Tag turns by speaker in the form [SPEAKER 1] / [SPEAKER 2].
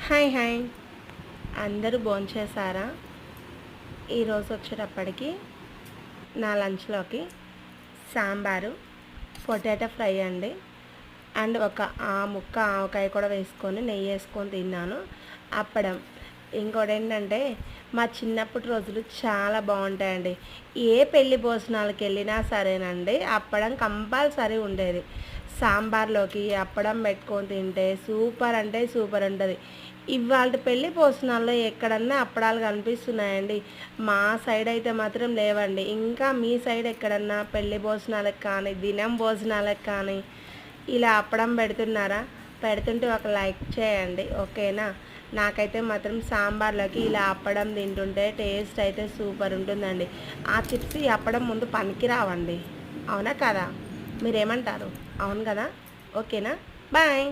[SPEAKER 1] Hi hi అందరూ భోంచేసారా? ఈరోజు వచ్చేటప్పటికి నా లంచ్లోకి సాంబారు, పొటాటో ఫ్రై అండి. అండ్ ఒక ముక్క ఆవకాయ కూడా వేసుకొని నెయ్యి వేసుకొని తిన్నాను. అప్పడం. ఇంకోటి ఏంటంటే మా చిన్నప్పటి రోజులు చాలా బాగుంటాయండి. ఏ పెళ్లి భోజనాలకు వెళ్ళినా సరేనండి అప్పడం కంపల్సరీ ఉండేది. సాంబార్లోకి అప్పడం పెట్టుకొని తింటే సూపర్ అంటే సూపర్ ఉంటుంది. ఇవాళ పెళ్లి భోజనాల్లో ఎక్కడన్నా అప్పడాలు కనిపిస్తున్నాయండి? మా సైడ్ అయితే మాత్రం లేవండి. ఇంకా మీ సైడ్ ఎక్కడన్నా పెళ్లి భోజనాలకు కానీ దినం భోజనాలకు కానీ ఇలా అప్పడం పెడుతున్నారా? పెడుతుంటే ఒక లైక్ చేయండి, ఓకేనా? నాకైతే మాత్రం సాంబార్లోకి ఇలా అప్పడం తింటుంటే టేస్ట్ అయితే సూపర్ ఉంటుందండి. ఆ చిప్స్ ఈ అప్పడం ముందు పనికి రావండి. అవునా కదా? మీరేమంటారు? అవును కదా? ఓకేనా? బాయ్.